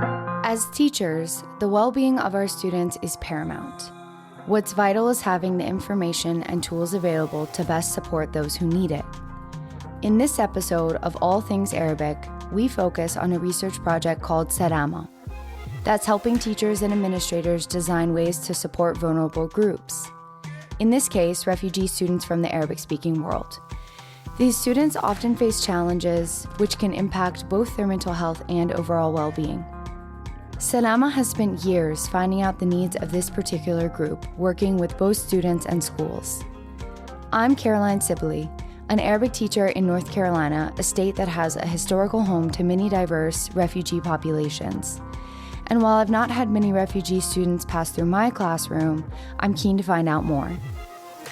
As teachers, the well-being of our students is paramount. What's vital is having the information and tools available to best support those who need it. In this episode of All Things Arabic, we focus on a research project called SALaMA that's helping teachers and administrators design ways to support vulnerable groups. In this case, refugee students from the Arabic-speaking world. These students often face challenges which can impact both their mental health and overall well-being. SALaMA has spent years finding out the needs of this particular group, working with both students and schools. I'm Caroline Sibley, an Arabic teacher in North Carolina, a state that has a historical home to many diverse refugee populations. And while I've not had many refugee students pass through my classroom, I'm keen to find out more.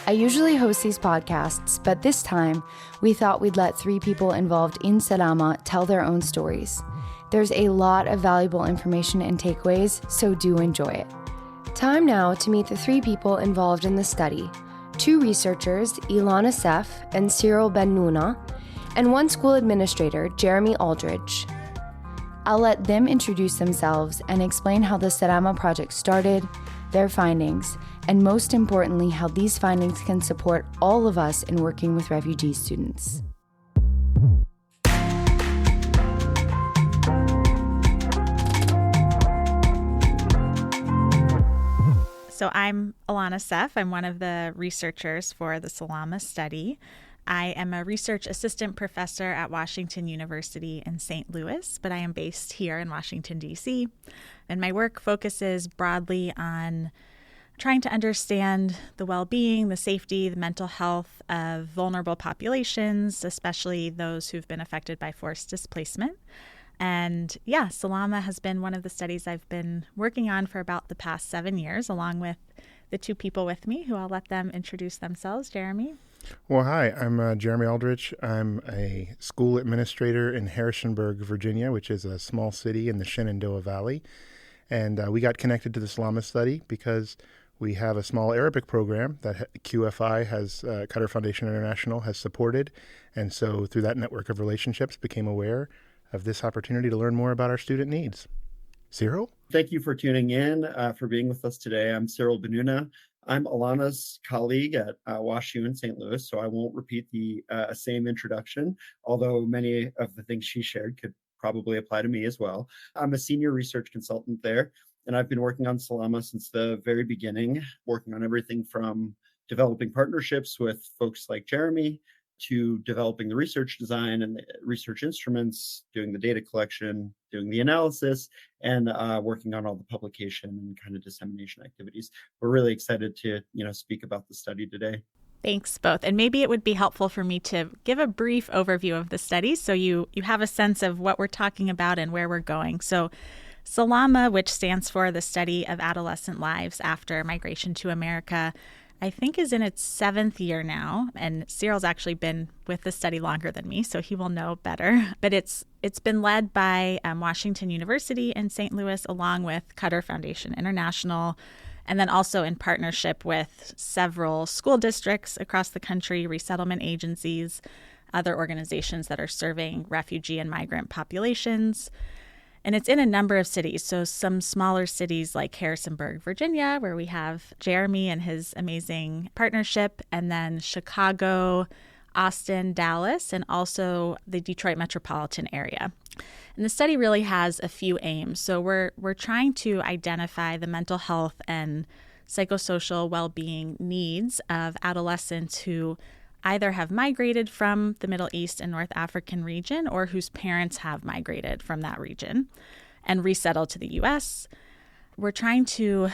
I usually host these podcasts, but this time, we thought we'd let 3 people involved in SALaMA tell their own stories. There's a lot of valuable information and takeaways, so do enjoy it. Time now to meet the 3 people involved in the study. 2 researchers, Ilana Seff and Cyril Bennouna, and 1 school administrator, Jeremy Aldrich. I'll let them introduce themselves and explain how the SALaMA project started, their findings, and most importantly, how these findings can support all of us in working with refugee students. So I'm Ilana Seff. I'm one of the researchers for the SALaMA study. I am a research assistant professor at Washington University in St. Louis, but I am based here in Washington, D.C. And my work focuses broadly on trying to understand the well-being, the safety, the mental health of vulnerable populations, especially those who've been affected by forced displacement. And yeah, SALaMA has been one of the studies I've been working on for about the past 7 years, along with the 2 people with me, who I'll let them introduce themselves. Jeremy? Well, hi, I'm Jeremy Aldrich. I'm a school administrator in Harrisonburg, Virginia, which is a small city in the Shenandoah Valley. And we got connected to the SALaMA study because we have a small Arabic program that QFI has, Qatar Foundation International, has supported. And so through that network of relationships, became aware of this opportunity to learn more about our student needs. Cyril? Thank you for tuning in, for being with us today. I'm Cyril Bennouna. I'm Ilana's colleague at WashU in St. Louis, so I won't repeat the same introduction, although many of the things she shared could probably apply to me as well. I'm a senior research consultant there, and I've been working on SALaMA since the very beginning, working on everything from developing partnerships with folks like Jeremy to developing the research design and the research instruments, doing the data collection, doing the analysis, and working on all the publication and kind of dissemination activities. We're really excited to, speak about the study today. Thanks both. And maybe it would be helpful for me to give a brief overview of the study so you have a sense of what we're talking about and where we're going. So SALaMA, which stands for the Study of Adolescent Lives After Migration to America, I think is in its 7th year now, and Cyril's actually been with the study longer than me, so he will know better. But it's been led by Washington University in St. Louis, along with Qatar Foundation International, and then also in partnership with several school districts across the country, resettlement agencies, other organizations that are serving refugee and migrant populations. And it's in a number of cities. So some smaller cities like Harrisonburg, Virginia, where we have Jeremy and his amazing partnership, and then Chicago, Austin, Dallas, and also the Detroit metropolitan area. And the study really has a few aims. So we're trying to identify the mental health and psychosocial well-being needs of adolescents who either have migrated from the Middle East and North African region or whose parents have migrated from that region and resettled to the U.S. We're trying to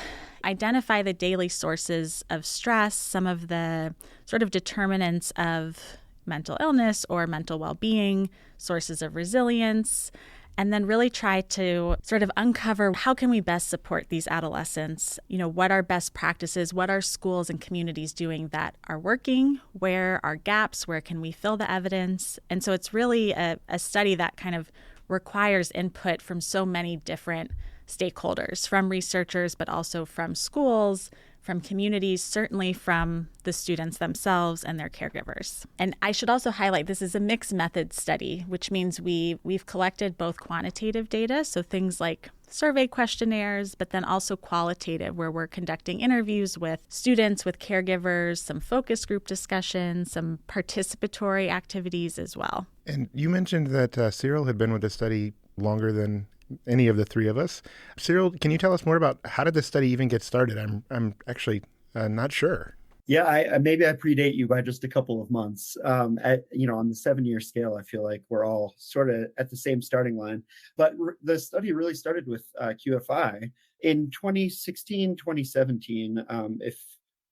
identify the daily sources of stress, some of the sort of determinants of mental illness or mental well-being, sources of resilience, and then really try to sort of uncover how can we best support these adolescents? What are best practices? What are schools and communities doing that are working? Where are gaps? Where can we fill the evidence? And so it's really a study that kind of requires input from so many different stakeholders, from researchers, but also from schools, from communities, certainly from the students themselves and their caregivers. And I should also highlight this is a mixed method study, which means we've collected both quantitative data, so things like survey questionnaires, but then also qualitative, where we're conducting interviews with students, with caregivers, some focus group discussions, some participatory activities as well. And you mentioned that Cyril had been with the study longer than any of the three of us. Cyril, can you tell us more about how did this study even get started? I'm actually not sure. Yeah, maybe I predate you by just a couple of months. On the 7-year scale, I feel like we're all sort of at the same starting line. But the study really started with QFI in 2016, 2017. If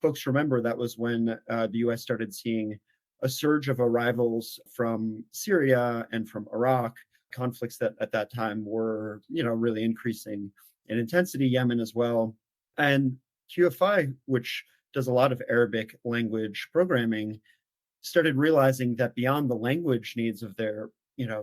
folks remember, that was when the U.S. started seeing a surge of arrivals from Syria and from Iraq, conflicts that at that time were, really increasing in intensity, Yemen as well. And QFI, which does a lot of Arabic language programming, started realizing that beyond the language needs of their,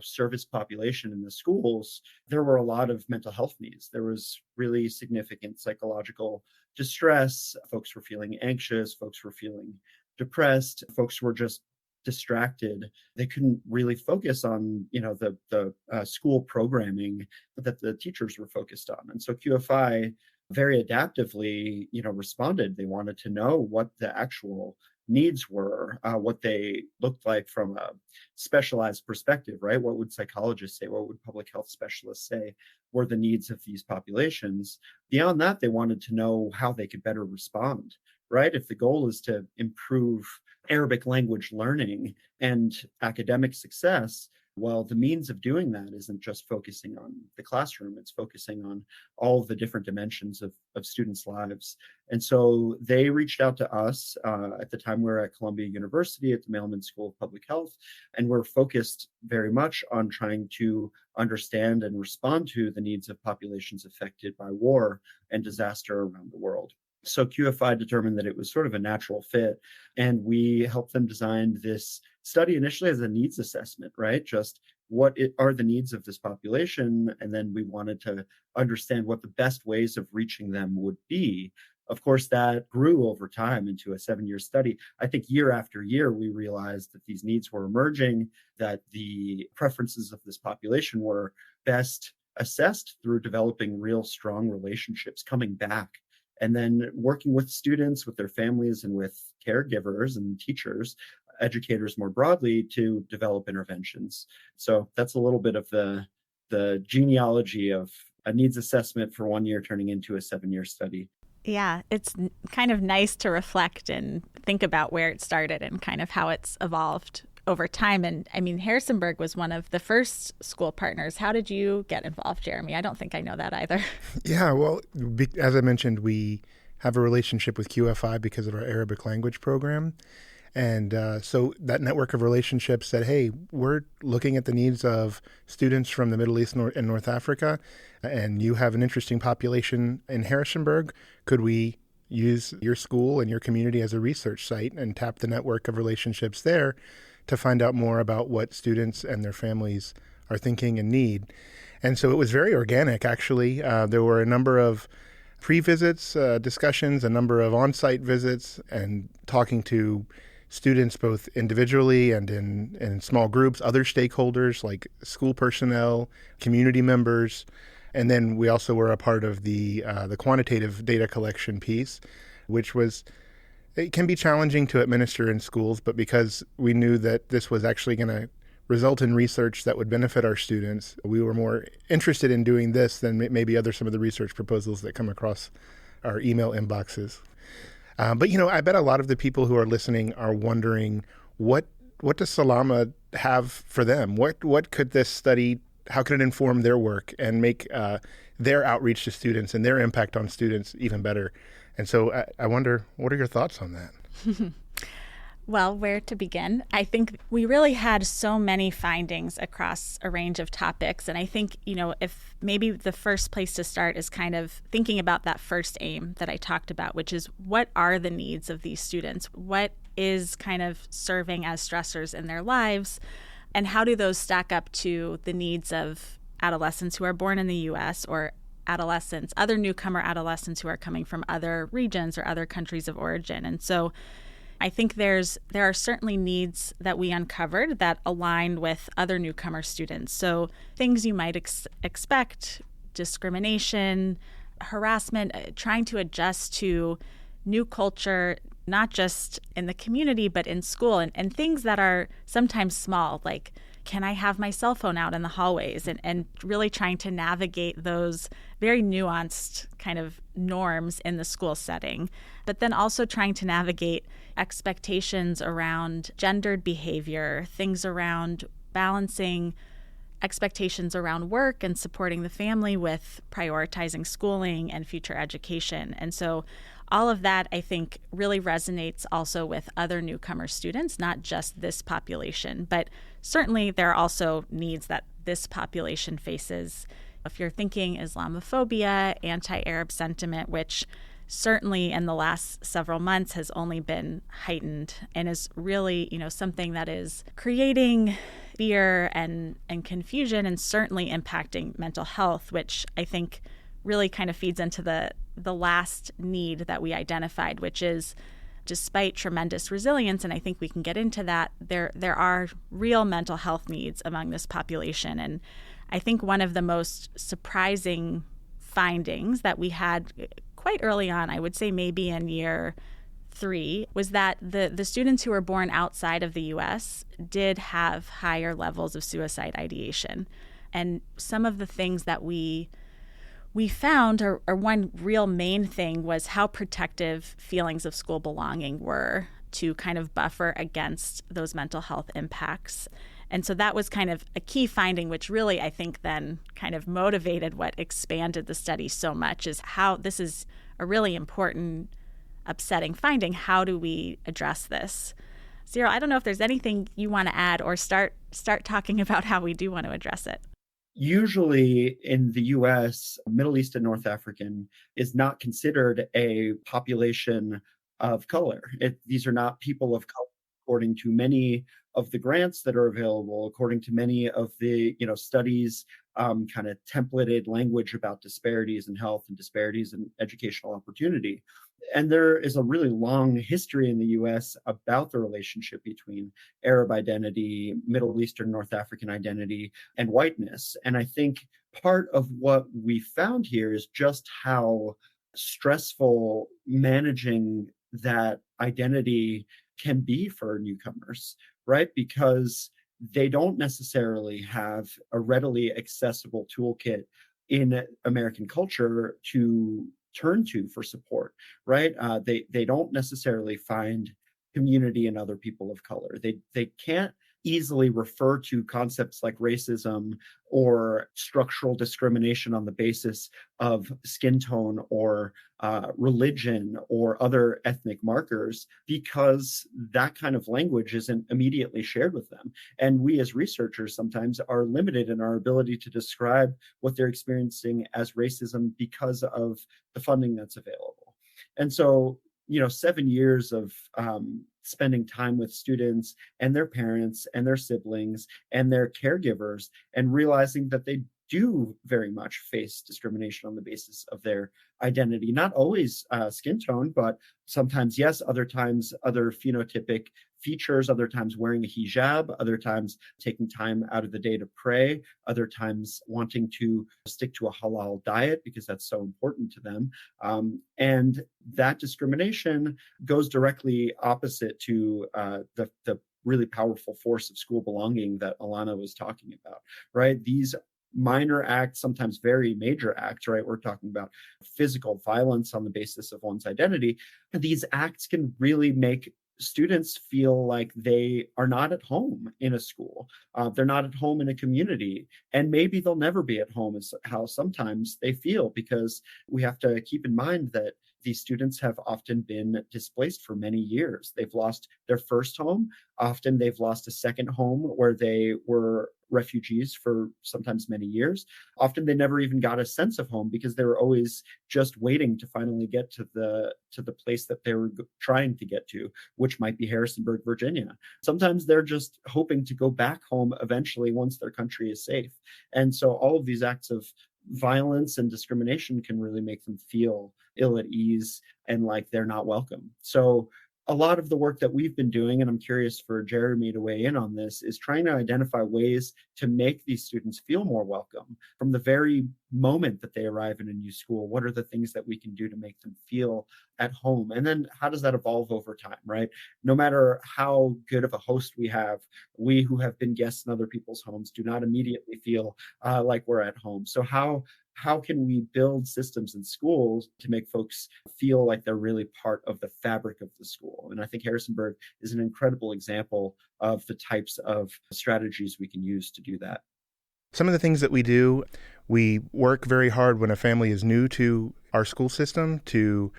service population in the schools, there were a lot of mental health needs. There was really significant psychological distress. Folks were feeling anxious. Folks were feeling depressed. Folks were just distracted. They couldn't really focus on, the school programming that the teachers were focused on. And so QFI very adaptively, responded. They wanted to know what the actual needs were, what they looked like from a specialized perspective, right? What would psychologists say? What would public health specialists say were the needs of these populations? Beyond that, they wanted to know how they could better respond, right? If the goal is to improve Arabic language learning and academic success, well, the means of doing that isn't just focusing on the classroom, it's focusing on all of the different dimensions of students' lives. And so they reached out to us. At the time, we were at Columbia University at the Mailman School of Public Health, and we're focused very much on trying to understand and respond to the needs of populations affected by war and disaster around the world. So QFI determined that it was sort of a natural fit, and we helped them design this study initially as a needs assessment, right? Just what are the needs of this population, and then we wanted to understand what the best ways of reaching them would be. Of course, that grew over time into a 7-year study. I think year after year, we realized that these needs were emerging, that the preferences of this population were best assessed through developing real strong relationships, coming back, and then working with students, with their families, and with caregivers and teachers, educators more broadly, to develop interventions. So that's a little bit of the genealogy of a needs assessment for 1 year turning into a 7-year study. Yeah, it's kind of nice to reflect and think about where it started and kind of how it's evolved over time. And I mean, Harrisonburg was one of the first school partners. How did you get involved, Jeremy? I don't think I know that either. Yeah, well, as I mentioned, we have a relationship with QFI because of our Arabic language program. And so that network of relationships said, hey, we're looking at the needs of students from the Middle East and North Africa, and you have an interesting population in Harrisonburg. Could we use your school and your community as a research site and tap the network of relationships there to find out more about what students and their families are thinking and need? And so it was very organic, actually. There were a number of pre-visits, discussions, a number of on-site visits, and talking to students both individually and in small groups, other stakeholders like school personnel, community members. And then we also were a part of the quantitative data collection piece, which it can be challenging to administer in schools, but because we knew that this was actually going to result in research that would benefit our students, we were more interested in doing this than maybe some of the research proposals that come across our email inboxes. But I bet a lot of the people who are listening are wondering, what does SALaMA have for them? What could this study, how could it inform their work and make their outreach to students and their impact on students even better? And so I wonder, what are your thoughts on that? Well, where to begin? I think we really had so many findings across a range of topics. And I think, if maybe the first place to start is kind of thinking about that first aim that I talked about, which is what are the needs of these students? What is kind of serving as stressors in their lives? And how do those stack up to the needs of adolescents who are born in the U.S. or other newcomer adolescents who are coming from other regions or other countries of origin? And so I think there are certainly needs that we uncovered that align with other newcomer students. So things you might expect, discrimination, harassment, trying to adjust to new culture, not just in the community, but in school, and things that are sometimes small, like, can I have my cell phone out in the hallways? And really trying to navigate those very nuanced kind of norms in the school setting, but then also trying to navigate expectations around gendered behavior, things around balancing expectations around work and supporting the family with prioritizing schooling and future education. And so all of that, I think, really resonates also with other newcomer students, not just this population, but certainly there are also needs that this population faces. If you're thinking Islamophobia, anti-Arab sentiment, which certainly in the last several months has only been heightened and is really, something that is creating fear and confusion and certainly impacting mental health, which I think really kind of feeds into the last need that we identified, which is, despite tremendous resilience, and I think we can get into that, there are real mental health needs among this population. And I think one of the most surprising findings that we had quite early on, I would say maybe in year 3, was that the students who were born outside of the U.S. did have higher levels of suicide ideation. And some of the things that we found, or one real main thing, was how protective feelings of school belonging were to kind of buffer against those mental health impacts. And so that was kind of a key finding, which really, I think, then kind of motivated what expanded the study so much, is how this is a really important, upsetting finding. How do we address this? Cyril, I don't know if there's anything you want to add or start talking about how we do want to address it. Usually in the US, Middle East and North African is not considered a population of color. These are not people of color, according to many of the grants that are available, according to many of the studies, kind of templated language about disparities in health and disparities in educational opportunity. And there is a really long history in the US about the relationship between Arab identity, Middle Eastern, North African identity, and whiteness. And I think part of what we found here is just how stressful managing that identity can be for newcomers, right? Because they don't necessarily have a readily accessible toolkit in American culture to turn to for support, right? They don't necessarily find community in other people of color. They can't easily refer to concepts like racism or structural discrimination on the basis of skin tone or religion or other ethnic markers, because that kind of language isn't immediately shared with them. And we as researchers sometimes are limited in our ability to describe what they're experiencing as racism because of the funding that's available. And so 7 years of spending time with students and their parents and their siblings and their caregivers, and realizing that they do very much face discrimination on the basis of their identity, not always skin tone, but sometimes yes, other times other phenotypic features, other times wearing a hijab, other times taking time out of the day to pray, other times wanting to stick to a halal diet because that's so important to them. And that discrimination goes directly opposite to the really powerful force of school belonging that Ilana was talking about, right? These minor acts, sometimes very major acts, right? We're talking about physical violence on the basis of one's identity. These acts can really make students feel like they are not at home in a school. They're not at home in a community. And maybe they'll never be at home, is how sometimes they feel, because we have to keep in mind that these students have often been displaced for many years. They've lost their first home. Often they've lost a second home where they were refugees for sometimes many years. Often they never even got a sense of home because they were always just waiting to finally get to the place that they were trying to get to, which might be Harrisonburg, Virginia. Sometimes they're just hoping to go back home eventually once their country is safe. And so all of these acts of violence and discrimination can really make them feel ill at ease and like they're not welcome. So a lot of the work that we've been doing, and I'm curious for Jeremy to weigh in on this, is trying to identify ways to make these students feel more welcome from the very moment that they arrive in a new school. What are the things that we can do to make them feel at home? And then how does that evolve over time, right? No matter how good of a host we have, we who have been guests in other people's homes do not immediately feel like we're at home. So how can we build systems in schools to make folks feel like they're really part of the fabric of the school? And I think Harrisonburg is an incredible example of the types of strategies we can use to do that. Some of the things that we do, we work very hard when a family is new to our school system to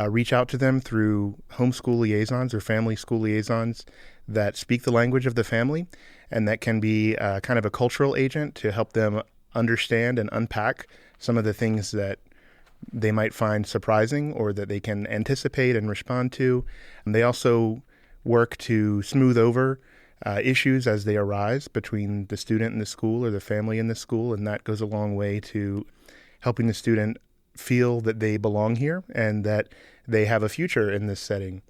reach out to them through homeschool liaisons or family school liaisons that speak the language of the family, and that can be kind of a cultural agent to help them understand and unpack some of the things that they might find surprising or that they can anticipate and respond to. And they also work to smooth over issues as they arise between the student and the school or the family and the school, and that goes a long way to helping the student feel that they belong here and that they have a future in this setting.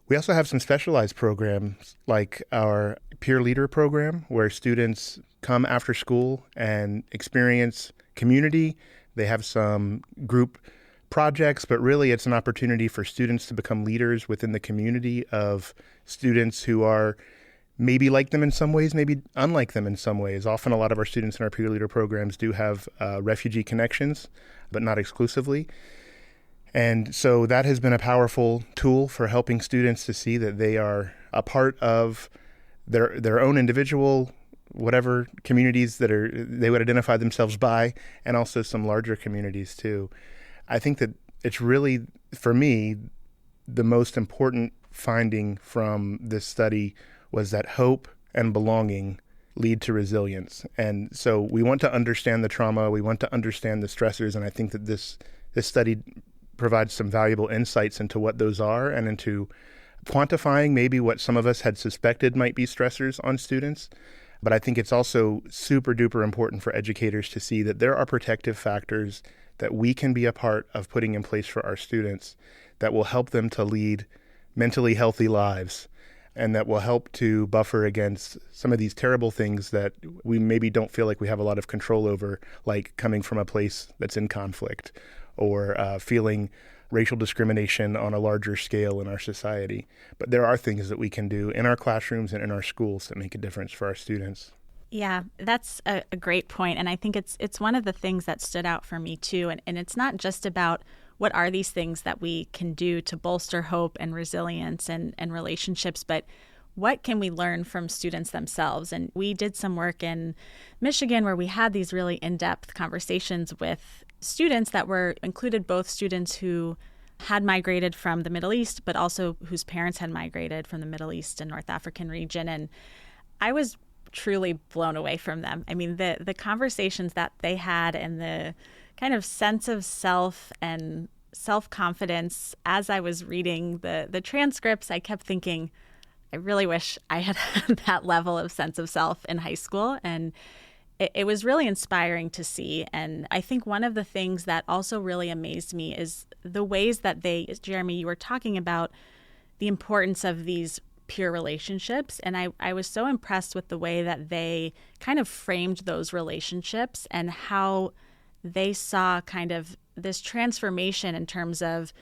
We also have some specialized programs like our peer leader program, where students come after school and experience community. They have some group projects, but really it's an opportunity for students to become leaders within the community of students who are maybe like them in some ways, maybe unlike them in some ways. Often a lot of our students in our peer leader programs do have refugee connections, but not exclusively. And so that has been a powerful tool for helping students to see that they are a part of their own individual, whatever communities that they would identify themselves by, and also some larger communities too. I think that it's really, for me, the most important finding from this study was that hope and belonging lead to resilience. And so we want to understand the trauma, we want to understand the stressors, and I think that this study provides some valuable insights into what those are and into quantifying maybe what some of us had suspected might be stressors on students. But I think it's also super duper important for educators to see that there are protective factors that we can be a part of putting in place for our students that will help them to lead mentally healthy lives, and that will help to buffer against some of these terrible things that we maybe don't feel like we have a lot of control over, like coming from a place that's in conflict or feeling racial discrimination on a larger scale in our society. But there are things that we can do in our classrooms and in our schools that make a difference for our students. Yeah, that's a great point. And I think it's one of the things that stood out for me too. And it's not just about what are these things that we can do to bolster hope and resilience and relationships, but what can we learn from students themselves? And we did some work in Michigan where we had these really in-depth conversations with students that included both students who had migrated from the Middle East, but also whose parents had migrated from the Middle East and North African region. And I was truly blown away from them. I mean, the conversations that they had and the kind of sense of self and self-confidence. As I was reading the transcripts, I kept thinking, I really wish I had had that level of sense of self in high school. And it was really inspiring to see. And I think one of the things that also really amazed me is the ways that Jeremy, you were talking about the importance of these peer relationships. And I was so impressed with the way that they kind of framed those relationships and how they saw kind of this transformation in terms of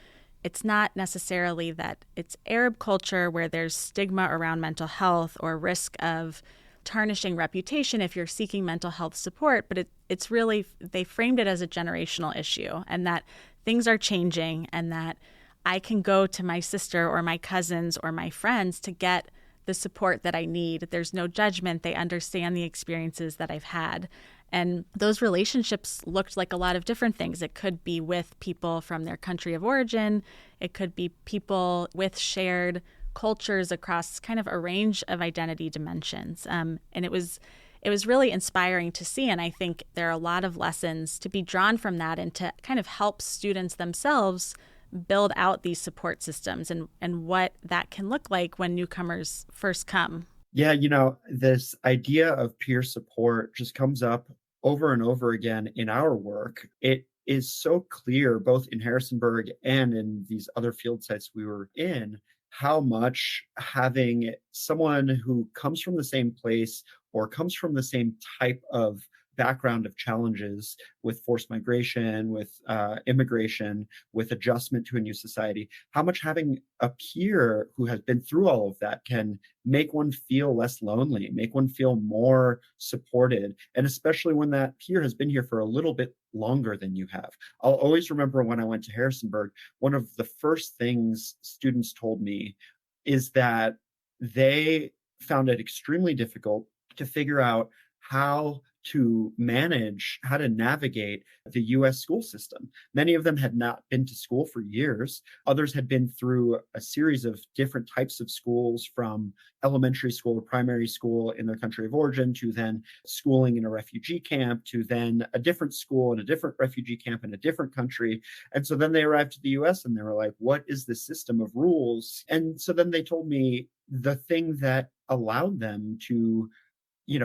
it's not necessarily that it's Arab culture where there's stigma around mental health or risk of tarnishing reputation if you're seeking mental health support, but it's really, they framed it as a generational issue and that things are changing and that I can go to my sister or my cousins or my friends to get the support that I need. There's no judgment. They understand the experiences that I've had. And those relationships looked like a lot of different things. It could be with people from their country of origin. It could be people with shared cultures across kind of a range of identity dimensions. And it was really inspiring to see. And I think there are a lot of lessons to be drawn from that and to kind of help students themselves build out these support systems and what that can look like when newcomers first come. Yeah, this idea of peer support just comes up over and over again in our work. It is so clear, both in Harrisonburg and in these other field sites we were in, how much having someone who comes from the same place or comes from the same type of background of challenges with forced migration, with immigration, with adjustment to a new society, how much having a peer who has been through all of that can make one feel less lonely, make one feel more supported. And especially when that peer has been here for a little bit longer than you have. I'll always remember when I went to Harrisonburg, one of the first things students told me is that they found it extremely difficult to figure out how to manage, how to navigate the US school system. Many of them had not been to school for years. Others had been through a series of different types of schools, from elementary school or primary school in their country of origin, to then schooling in a refugee camp, to then a different school in a different refugee camp in a different country. And so then they arrived to the US and they were like, what is this system of rules? And so then they told me the thing that allowed them to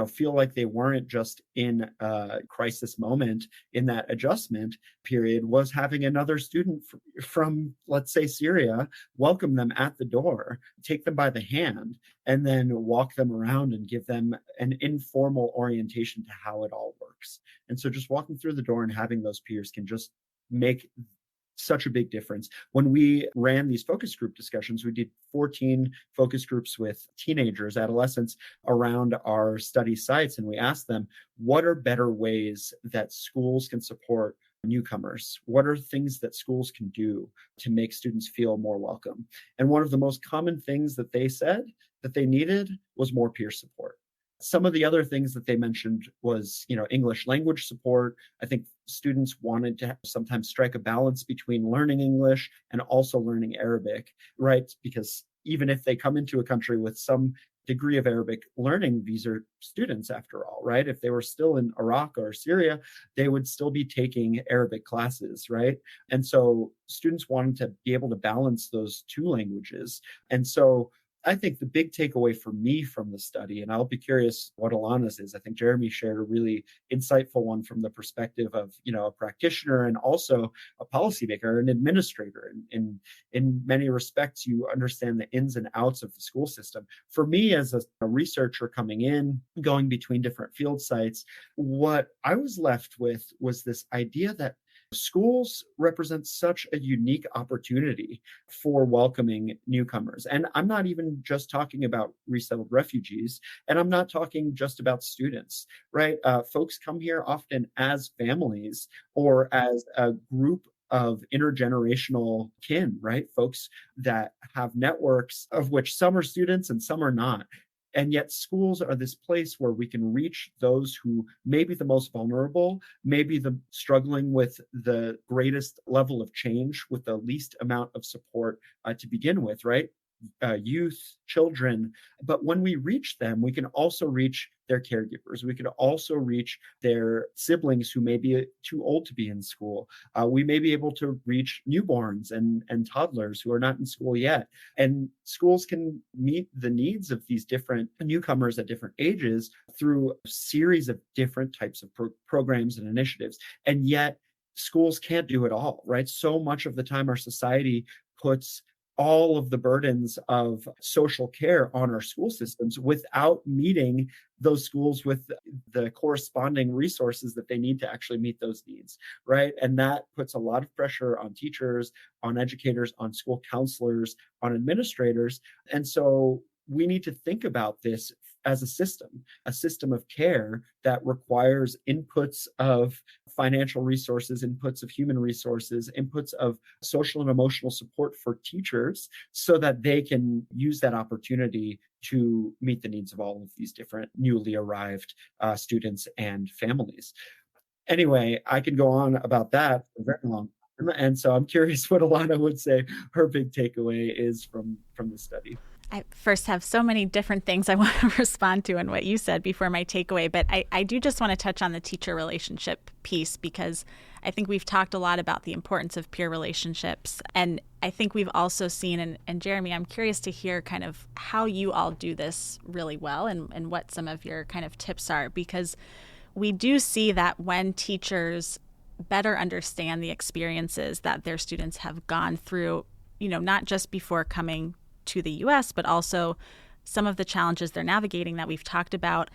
feel like they weren't just in a crisis moment in that adjustment period was having another student from, let's say, Syria, welcome them at the door, take them by the hand, and then walk them around and give them an informal orientation to how it all works. And so just walking through the door and having those peers can just make such a big difference. When we ran these focus group discussions, we did 14 focus groups with teenagers, adolescents around our study sites. And we asked them, what are better ways that schools can support newcomers? What are things that schools can do to make students feel more welcome? And one of the most common things that they said that they needed was more peer support. Some of the other things that they mentioned was, English language support. I think students wanted to sometimes strike a balance between learning English and also learning Arabic, right? Because even if they come into a country with some degree of Arabic learning, these are students after all, right? If they were still in Iraq or Syria, they would still be taking Arabic classes, right? And so students wanted to be able to balance those two languages. And so I think the big takeaway for me from the study, and I'll be curious what Ilana's is. I think Jeremy shared a really insightful one from the perspective of, a practitioner and also a policymaker, an administrator. And in many respects, you understand the ins and outs of the school system. For me, as a researcher coming in, going between different field sites, what I was left with was this idea that schools represent such a unique opportunity for welcoming newcomers. And I'm not even just talking about resettled refugees, and I'm not talking just about students, right? Folks come here often as families or as a group of intergenerational kin, right? Folks that have networks of which some are students and some are not. And yet schools are this place where we can reach those who may be the most vulnerable, maybe the struggling with the greatest level of change, with the least amount of support to begin with, right? Youth, children. But when we reach them, we can also reach their caregivers. We can also reach their siblings who may be too old to be in school. We may be able to reach newborns and toddlers who are not in school yet. And schools can meet the needs of these different newcomers at different ages through a series of different types of programs and initiatives. And yet schools can't do it all, right? So much of the time our society puts all of the burdens of social care on our school systems without meeting those schools with the corresponding resources that they need to actually meet those needs, right? And that puts a lot of pressure on teachers, on educators, on school counselors, on administrators. And so we need to think about this as a system of care that requires inputs of financial resources, inputs of human resources, inputs of social and emotional support for teachers so that they can use that opportunity to meet the needs of all of these different newly arrived students and families. Anyway, I could go on about that for very long. And so I'm curious what Ilana would say her big takeaway is from the study. I first have so many different things I want to respond to in what you said before my takeaway, but I do just want to touch on the teacher relationship piece, because I think we've talked a lot about the importance of peer relationships. And I think we've also seen, and Jeremy, I'm curious to hear kind of how you all do this really well and what some of your kind of tips are, because we do see that when teachers better understand the experiences that their students have gone through, not just before coming to the US, but also some of the challenges they're navigating that we've talked about,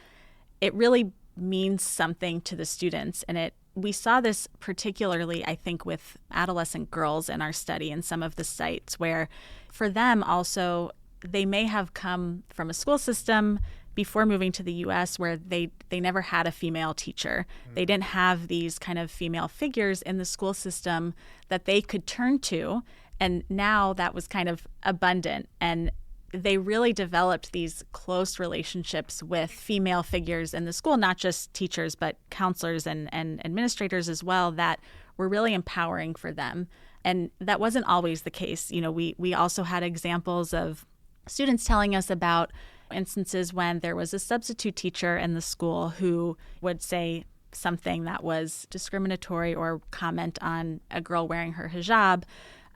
it really means something to the students. And we saw this particularly, I think, with adolescent girls in our study in some of the sites where for them also, they may have come from a school system before moving to the US where they never had a female teacher. They didn't have these kind of female figures in the school system that they could turn to. And now that was kind of abundant. And they really developed these close relationships with female figures in the school, not just teachers, but counselors and administrators as well, that were really empowering for them. And that wasn't always the case. You know, we also had examples of students telling us about instances when there was a substitute teacher in the school who would say something that was discriminatory or comment on a girl wearing her hijab.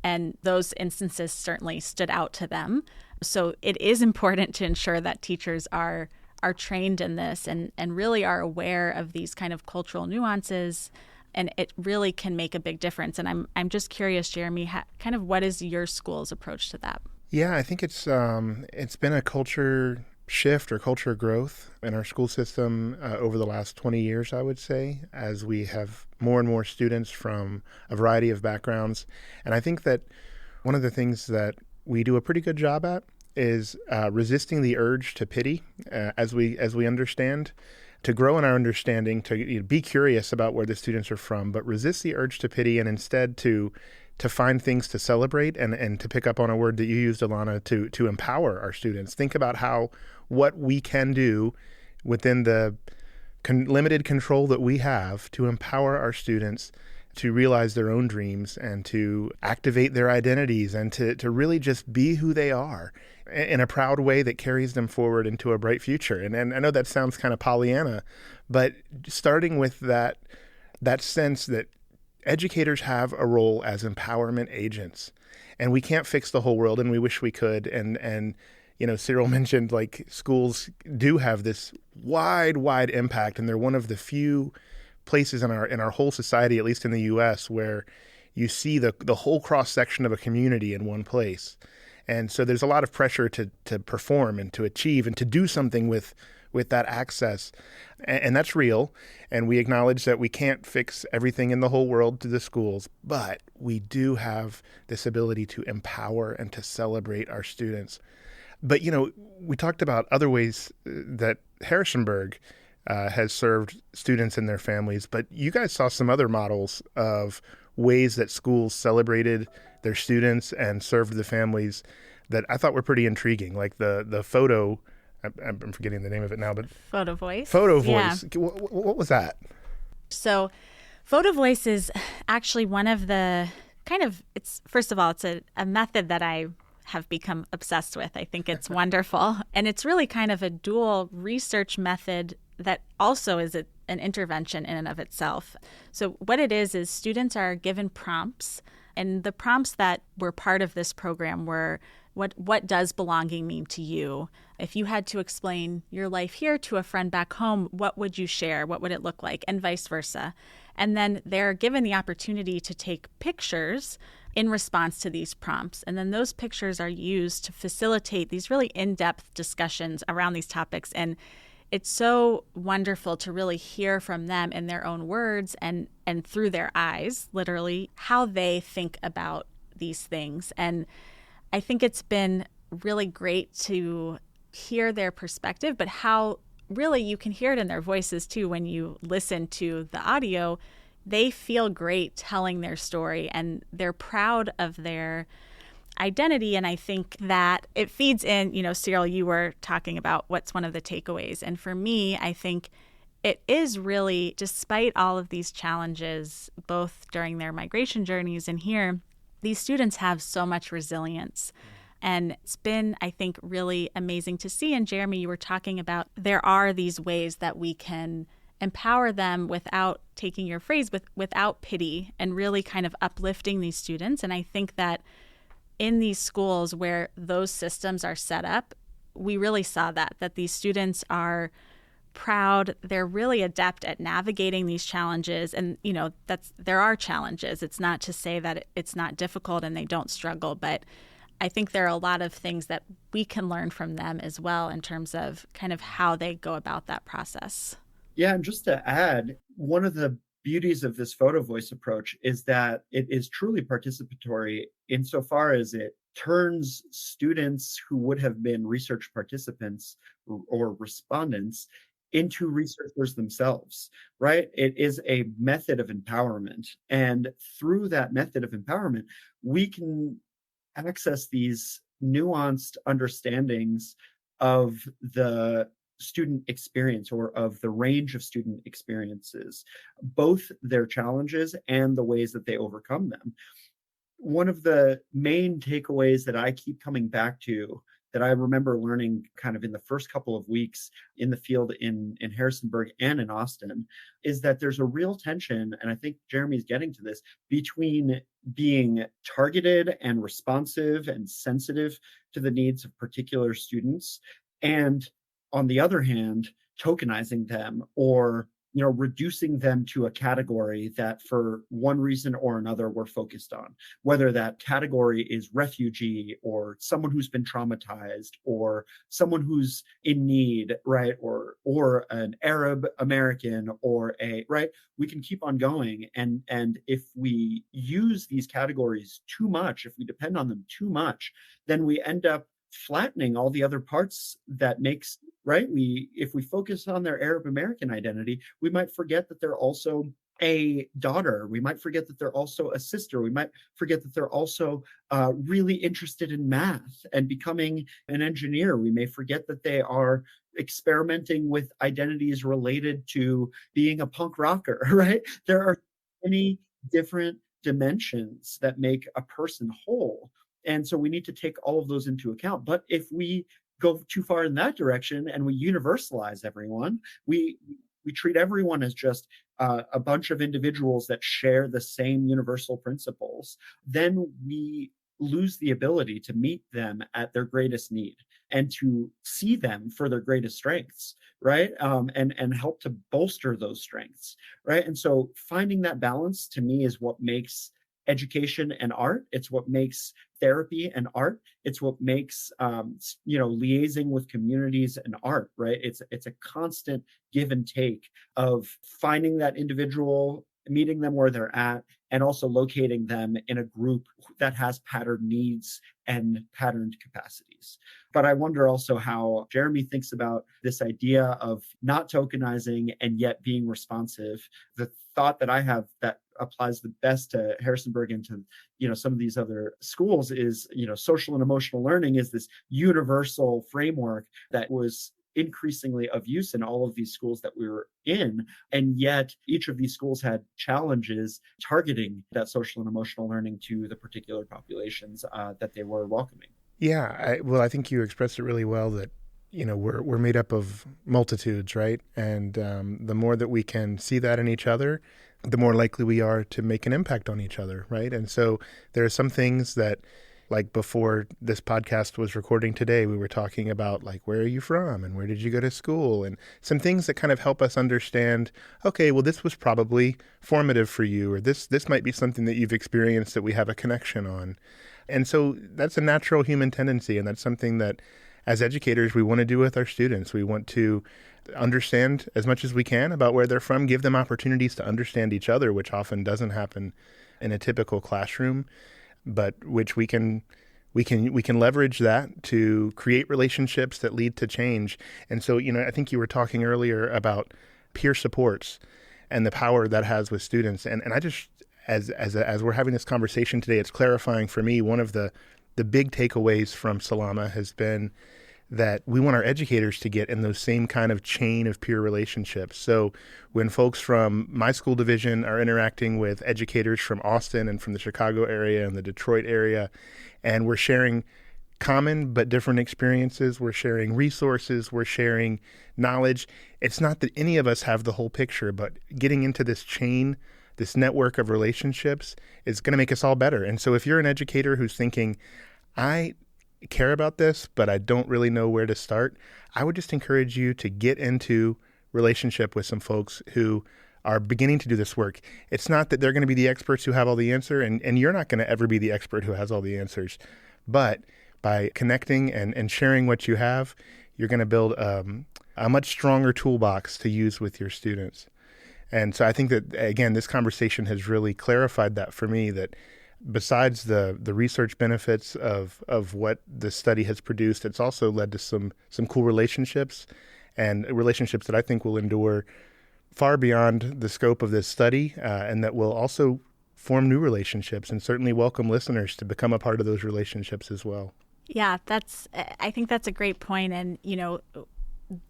And those instances certainly stood out to them. So it is important to ensure that teachers are trained in this and really are aware of these kind of cultural nuances. And it really can make a big difference. And I'm just curious, Jeremy, kind of what is your school's approach to that? Yeah, I think it's been a culture shift or culture growth in our school system over the last 20 years, I would say, as we have more and more students from a variety of backgrounds. And I think that one of the things that we do a pretty good job at is resisting the urge to pity as we understand, to grow in our understanding, to be curious about where the students are from, but resist the urge to pity and instead to find things to celebrate and to pick up on a word that you used, Ilana, to empower our students. Think about what we can do within the limited control that we have to empower our students to realize their own dreams and to activate their identities and to really just be who they are in a proud way that carries them forward into a bright future. And I know that sounds kind of Pollyanna, but starting with that sense that educators have a role as empowerment agents, and we can't fix the whole world, and we wish we could. And you know, Cyril mentioned like schools do have this wide impact, and they're one of the few places in our whole society, at least in the U.S., where you see the whole cross section of a community in one place. And so there's a lot of pressure to perform and to achieve and to do something with that access. And that's real. And we acknowledge that we can't fix everything in the whole world to the schools, but we do have this ability to empower and to celebrate our students. But, you know, we talked about other ways that Harrisonburg has served students and their families, but you guys saw some other models of ways that schools celebrated their students and served the families that I thought were pretty intriguing, like the photo. I'm forgetting the name of it now, but PhotoVoice. PhotoVoice. Yeah. What was that? So PhotoVoice is actually one of the first of all, it's a method that I have become obsessed with. I think it's wonderful. And it's really kind of a dual research method that also is an intervention in and of itself. So what it is students are given prompts, and the prompts that were part of this program were, what does belonging mean to you? If you had to explain your life here to a friend back home, what would you share? What would it look like? And vice versa. And then they're given the opportunity to take pictures in response to these prompts. And then those pictures are used to facilitate these really in-depth discussions around these topics. And it's so wonderful to really hear from them in their own words and through their eyes, literally, how they think about these things. And I think it's been really great to hear their perspective, but how really you can hear it in their voices too when you listen to the audio. They feel great telling their story and they're proud of their identity. And I think that it feeds in, you know, Cyril, you were talking about what's one of the takeaways. And for me, I think it is really, despite all of these challenges, both during their migration journeys and here, these students have so much resilience. And it's been, I think, really amazing to see. And Jeremy, you were talking about there are these ways that we can empower them without taking your phrase, without pity, and really kind of uplifting these students. And I think that in these schools where those systems are set up, we really saw that these students are proud. They're really adept at navigating these challenges. And, you know, there are challenges. It's not to say that it's not difficult and they don't struggle, but I think there are a lot of things that we can learn from them as well in terms of kind of how they go about that process. Yeah, and just to add, one of the beauties of this PhotoVoice approach is that it is truly participatory insofar as it turns students who would have been research participants or respondents into researchers themselves, right? It is a method of empowerment. And through that method of empowerment, we can access these nuanced understandings of the student experience or of the range of student experiences, both their challenges and the ways that they overcome them. One of the main takeaways that I keep coming back to, that I remember learning kind of in the first couple of weeks in the field in Harrisonburg and in Austin, is that there's a real tension, and I think Jeremy's getting to this, between being targeted and responsive and sensitive to the needs of particular students, and on the other hand, tokenizing them or reducing them to a category that for one reason or another we're focused on, whether that category is refugee or someone who's been traumatized or someone who's in need, right? Or an Arab American or right? We can keep on going. And if we use these categories too much, if we depend on them too much, then we end up flattening all the other parts that makes, right? If we focus on their Arab American identity, we might forget that they're also a daughter. We might forget that they're also a sister. We might forget that they're also really interested in math and becoming an engineer. We may forget that they are experimenting with identities related to being a punk rocker, right? There are many different dimensions that make a person whole. And so we need to take all of those into account. But if we go too far in that direction and we universalize everyone, we treat everyone as just a bunch of individuals that share the same universal principles, then we lose the ability to meet them at their greatest need and to see them for their greatest strengths, right? And help to bolster those strengths, right? And so finding that balance to me is what makes education and art. It's what makes therapy and art. It's what makes liaising with communities and art, right? It's a constant give and take of finding that individual, meeting them where they're at, and also locating them in a group that has patterned needs and patterned capacities. But I wonder also how Jeremy thinks about this idea of not tokenizing and yet being responsive. The thought that I have that applies the best to Harrisonburg and to some of these other schools is social and emotional learning is this universal framework that was increasingly of use in all of these schools that we were in. And yet each of these schools had challenges targeting that social and emotional learning to the particular populations that they were welcoming. Yeah, I think you expressed it really well that, we're made up of multitudes, right? And the more that we can see that in each other, the more likely we are to make an impact on each other, right? And so there are some things that, like before this podcast was recording today, we were talking about like, where are you from and where did you go to school? And some things that kind of help us understand, okay, well, this was probably formative for you, or this might be something that you've experienced that we have a connection on. And so that's a natural human tendency. And that's something that as educators, we want to do with our students. We want to understand as much as we can about where they're from, give them opportunities to understand each other, which often doesn't happen in a typical classroom, but which we can leverage that to create relationships that lead to change. And so, I think you were talking earlier about peer supports and the power that has with students. And I just, as we're having this conversation today, it's clarifying for me, one of the big takeaways from SALaMA has been that we want our educators to get in those same kind of chain of peer relationships. So when folks from my school division are interacting with educators from Austin and from the Chicago area and the Detroit area, and we're sharing common but different experiences, we're sharing resources, we're sharing knowledge, it's not that any of us have the whole picture, but getting into this chain, this network of relationships is going to make us all better. And so if you're an educator who's thinking, I care about this, but I don't really know where to start, I would just encourage you to get into relationship with some folks who are beginning to do this work. It's not that they're going to be the experts who have all the answer, and you're not going to ever be the expert who has all the answers. But by connecting and sharing what you have, you're going to build a much stronger toolbox to use with your students. And so I think that, again, this conversation has really clarified that for me, that besides the research benefits of what the study has produced, it's also led to some cool relationships, and relationships that I think will endure far beyond the scope of this study, and that will also form new relationships, and certainly welcome listeners to become a part of those relationships as well. Yeah, I think that's a great point. And,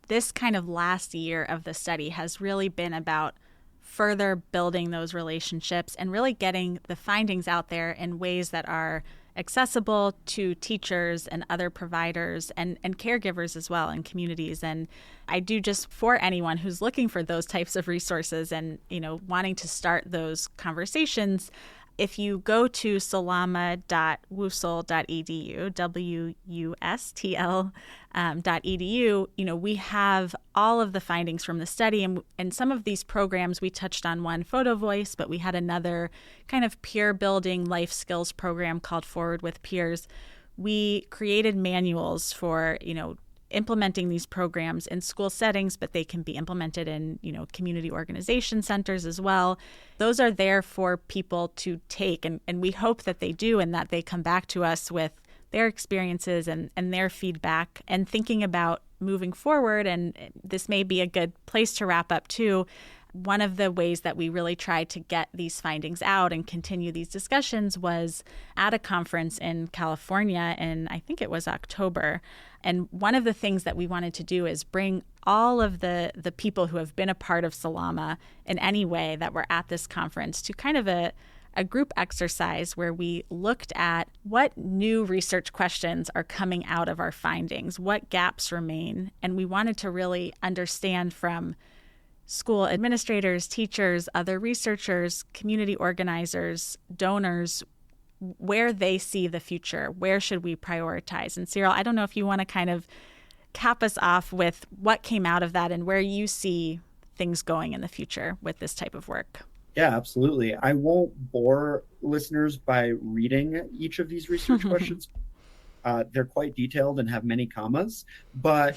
this kind of last year of the study has really been about further building those relationships and really getting the findings out there in ways that are accessible to teachers and other providers and caregivers as well in communities. And I do, just for anyone who's looking for those types of resources and, wanting to start those conversations, if you go to salama.wustl.edu, WUSTL.edu, we have all of the findings from the study. And some of these programs, we touched on one, PhotoVoice, but we had another kind of peer-building life skills program called Forward with Peers. We created manuals for, implementing these programs in school settings, but they can be implemented in, community organization centers as well. Those are there for people to take, and we hope that they do, and that they come back to us with their experiences and their feedback, and thinking about moving forward. And this may be a good place to wrap up too. One of the ways that we really tried to get these findings out and continue these discussions was at a conference in California in, I think it was October. And one of the things that we wanted to do is bring all of the people who have been a part of SALaMA in any way that were at this conference to kind of a group exercise where we looked at what new research questions are coming out of our findings, what gaps remain. And we wanted to really understand from school administrators, teachers, other researchers, community organizers, donors, where they see the future. Where should we prioritize? And Cyril, I don't know if you want to kind of cap us off with what came out of that and where you see things going in the future with this type of work. Yeah, absolutely. I won't bore listeners by reading each of these research questions. They're quite detailed and have many commas, but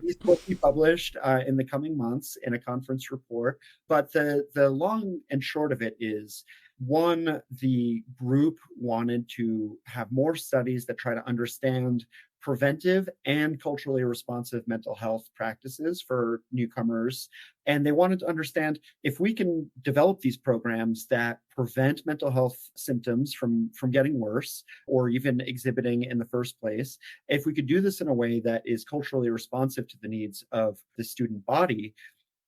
these will be published in the coming months in a conference report. But the long and short of it is, one, the group wanted to have more studies that try to understand preventive and culturally responsive mental health practices for newcomers. And they wanted to understand if we can develop these programs that prevent mental health symptoms from getting worse or even exhibiting in the first place, if we could do this in a way that is culturally responsive to the needs of the student body,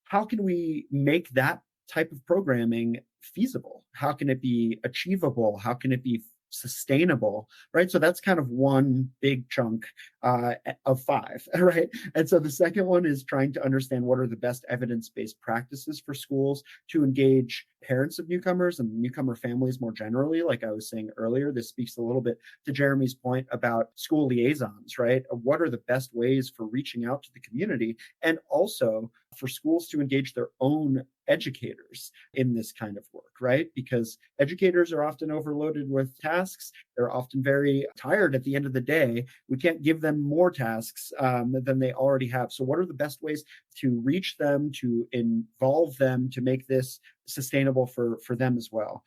how can we make that type of programming feasible? How can it be achievable? How can it be sustainable, right? So that's kind of one big chunk of five, right? And so the second one is trying to understand what are the best evidence-based practices for schools to engage parents of newcomers and newcomer families more generally. Like I was saying earlier, this speaks a little bit to Jeremy's point about school liaisons, right? What are the best ways for reaching out to the community, and also for schools to engage their own educators in this kind of work, right? Because educators are often overloaded with tasks. They're often very tired at the end of the day. We can't give them more tasks than they already have. So what are the best ways to reach them, to involve them, to make this sustainable for them as well?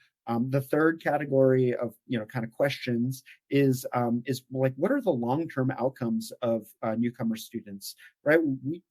The third category of kind of questions is like, what are the long-term outcomes of newcomer students, right?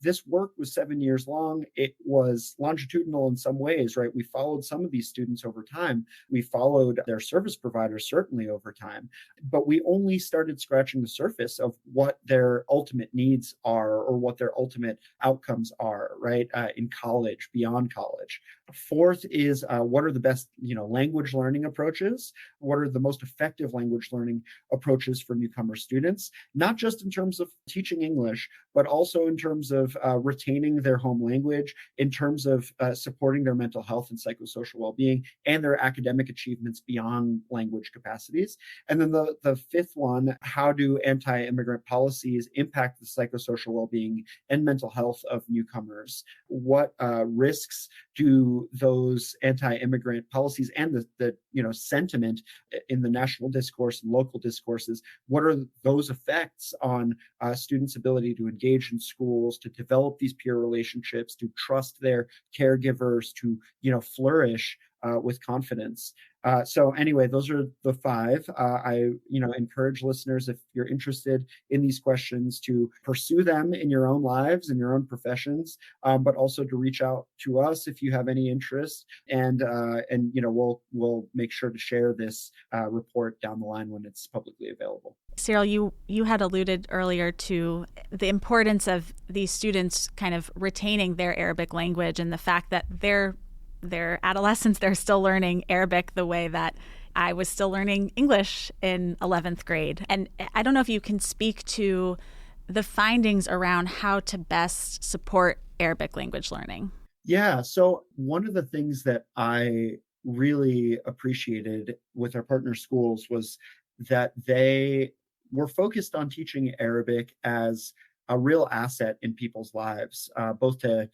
This work was 7 years long. It was longitudinal in some ways, right? We followed some of these students over time. We followed their service providers certainly over time, but we only started scratching the surface of what their ultimate needs are or what their ultimate outcomes are, right? In college, beyond college. Fourth is what are the best, language learning approaches? What are the most effective language learning approaches for newcomer students, not just in terms of teaching English, but also in terms of retaining their home language, in terms of supporting their mental health and psychosocial well-being and their academic achievements beyond language capacities. And then the fifth one, how do anti-immigrant policies impact the psychosocial well-being and mental health of newcomers? What risks do those anti-immigrant policies and the sentiment in the national discourse and local discourses. What are those effects on students' ability to engage in schools, to develop these peer relationships, to trust their caregivers, to flourish with confidence. So anyway, those are the 5. I encourage listeners, if you're interested in these questions, to pursue them in your own lives, in your own professions, but also to reach out to us if you have any interest. And we'll make sure to share this report down the line when it's publicly available. Cyril, you had alluded earlier to the importance of these students kind of retaining their Arabic language and the fact that they're adolescents, they're still learning Arabic the way that I was still learning English in 11th grade. And I don't know if you can speak to the findings around how to best support Arabic language learning. Yeah, so one of the things that I really appreciated with our partner schools was that they were focused on teaching Arabic as a real asset in people's lives, both to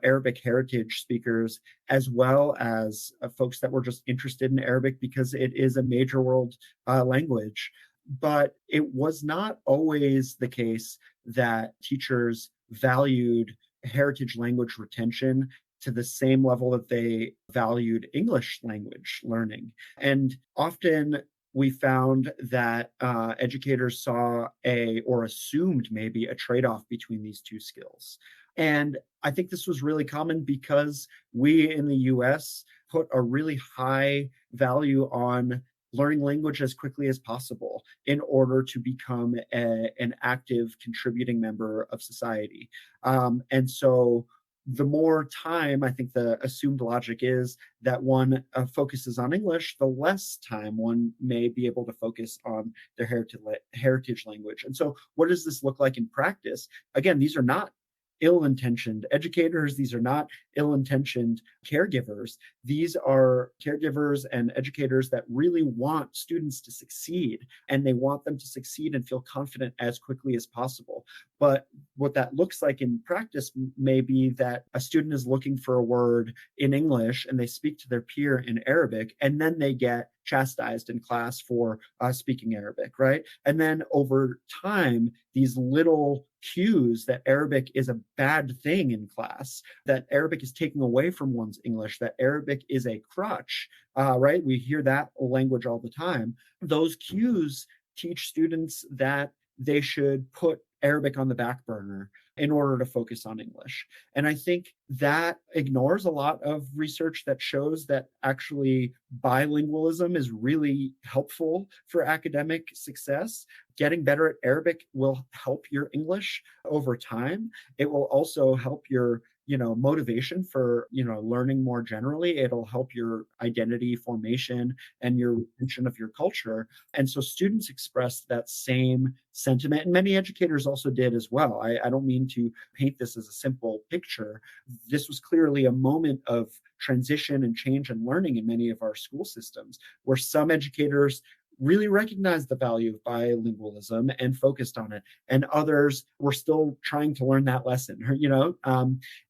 Arabic heritage speakers as well as folks that were just interested in Arabic because it is a major world language. But it was not always the case that teachers valued heritage language retention to the same level that they valued English language learning. And often we found that educators saw or assumed maybe a trade-off between these two skills. And I think this was really common because we in the US put a really high value on learning language as quickly as possible in order to become an active contributing member of society. And so the more time, I think the assumed logic is that one focuses on English, the less time one may be able to focus on their heritage language. And so what does this look like in practice? Again, these are not ill-intentioned educators. These are not ill-intentioned caregivers. These are caregivers and educators that really want students to succeed, and they want them to succeed and feel confident as quickly as possible. But what that looks like in practice may be that a student is looking for a word in English and they speak to their peer in Arabic, and then they get chastised in class for speaking Arabic, right? And then over time, these little cues that Arabic is a bad thing in class, that Arabic is taking away from one's English, that Arabic is a crutch, right? We hear that language all the time. Those cues teach students that they should put Arabic on the back burner in order to focus on English. And I think that ignores a lot of research that shows that actually bilingualism is really helpful for academic success. Getting better at Arabic will help your English over time. It will also help your motivation for, learning more generally. It'll help your identity formation and your retention of your culture. And so students expressed that same sentiment, and many educators also did as well. I don't mean to paint this as a simple picture. This was clearly a moment of transition and change and learning in many of our school systems, where some educators really recognized the value of bilingualism and focused on it. And others were still trying to learn that lesson,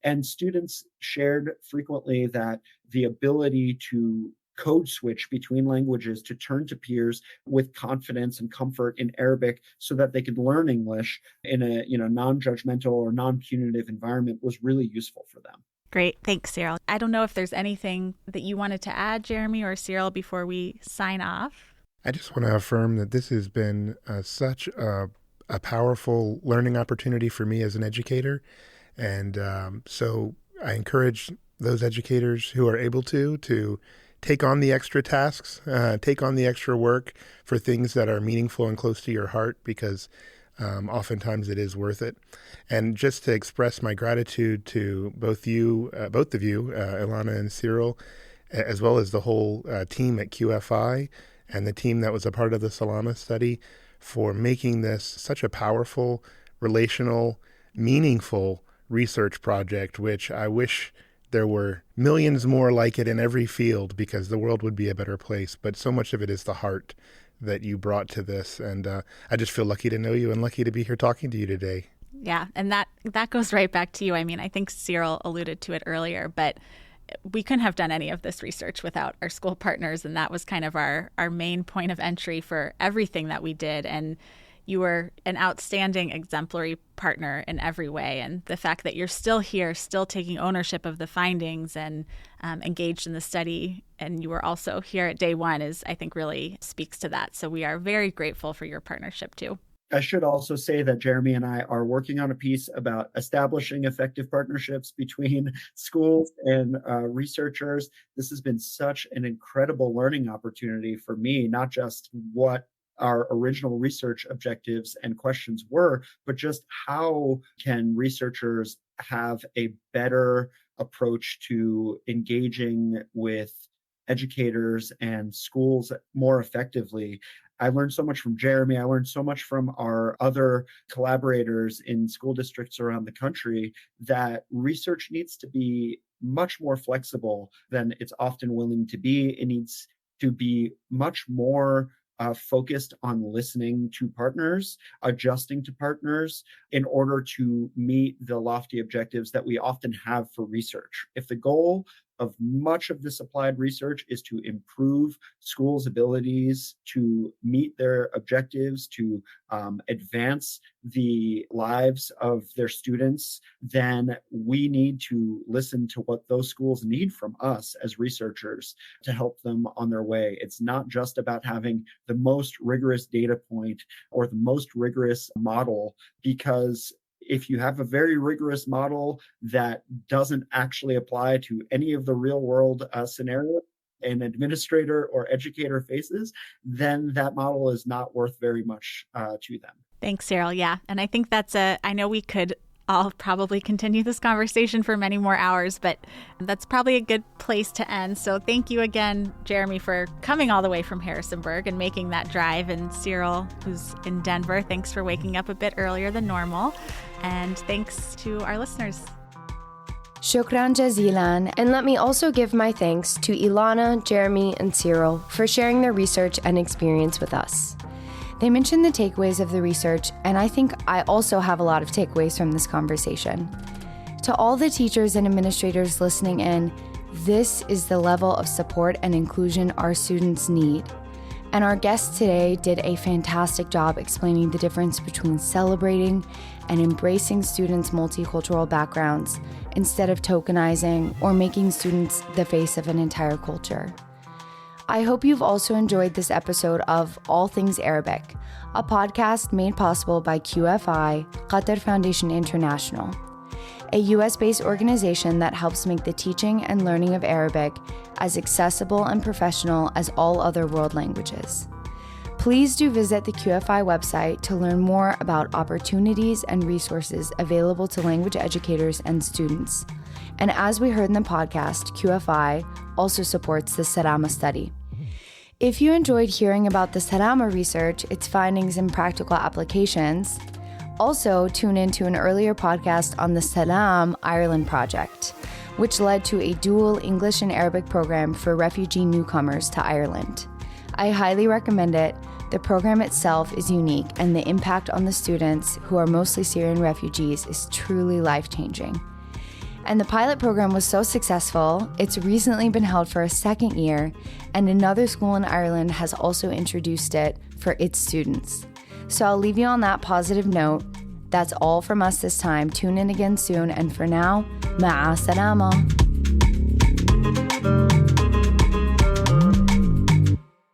and students shared frequently that the ability to code switch between languages, to turn to peers with confidence and comfort in Arabic so that they could learn English in a non-judgmental or non-punitive environment was really useful for them. Great. Thanks, Cyril. I don't know if there's anything that you wanted to add, Jeremy or Cyril, before we sign off. I just want to affirm that this has been such a powerful learning opportunity for me as an educator. And so I encourage those educators who are able to take on the extra tasks, take on the extra work for things that are meaningful and close to your heart, because oftentimes it is worth it. And just to express my gratitude to both of you, Ilana and Cyril, as well as the whole team at QFI, and the team that was a part of the SALaMA study, for making this such a powerful, relational, meaningful research project, which I wish there were millions more like it in every field, because the world would be a better place. But so much of it is the heart that you brought to this. And I just feel lucky to know you and lucky to be here talking to you today. Yeah, and that goes right back to you. I mean, I think Cyril alluded to it earlier, but we couldn't have done any of this research without our school partners, and that was kind of our main point of entry for everything that we did. And you were an outstanding, exemplary partner in every way. And the fact that you're still here, still taking ownership of the findings and engaged in the study, and you were also here at day one is, I think, really speaks to that. So we are very grateful for your partnership too. I should also say that Jeremy and I are working on a piece about establishing effective partnerships between schools and researchers. This has been such an incredible learning opportunity for me, not just what our original research objectives and questions were, but just how can researchers have a better approach to engaging with educators and schools more effectively. I learned so much from Jeremy. I learned so much from our other collaborators in school districts around the country that research needs to be much more flexible than it's often willing to be. It needs to be much more focused on listening to partners, adjusting to partners in order to meet the lofty objectives that we often have for research. If the goal of much of this applied research is to improve schools' abilities to meet their objectives, to advance the lives of their students, then we need to listen to what those schools need from us as researchers to help them on their way. It's not just about having the most rigorous data point or the most rigorous model, because if you have a very rigorous model that doesn't actually apply to any of the real world scenarios an administrator or educator faces, then that model is not worth very much to them. Thanks, Cyril. Yeah. And I think I know we could all probably continue this conversation for many more hours, but that's probably a good place to end. So thank you again, Jeremy, for coming all the way from Harrisonburg and making that drive. And Cyril, who's in Denver, thanks for waking up a bit earlier than normal. And thanks to our listeners. Shukran jazilan, and let me also give my thanks to Ilana, Jeremy, and Cyril for sharing their research and experience with us. They mentioned the takeaways of the research, and I think I also have a lot of takeaways from this conversation. To all the teachers and administrators listening in, this is the level of support and inclusion our students need. And our guest today did a fantastic job explaining the difference between celebrating and embracing students' multicultural backgrounds instead of tokenizing or making students the face of an entire culture. I hope you've also enjoyed this episode of All Things Arabic, a podcast made possible by QFI, Qatar Foundation International, a US-based organization that helps make the teaching and learning of Arabic as accessible and professional as all other world languages. Please do visit the QFI website to learn more about opportunities and resources available to language educators and students. And as we heard in the podcast, QFI also supports the SALaMA study. If you enjoyed hearing about the SALaMA research, its findings and practical applications, also tune into an earlier podcast on the Salam Ireland project, which led to a dual English and Arabic program for refugee newcomers to Ireland. I highly recommend it. The program itself is unique, and the impact on the students, who are mostly Syrian refugees, is truly life-changing. And the pilot program was so successful, it's recently been held for a second year, and another school in Ireland has also introduced it for its students. So I'll leave you on that positive note. That's all from us this time. Tune in again soon, and for now, ma'a salama.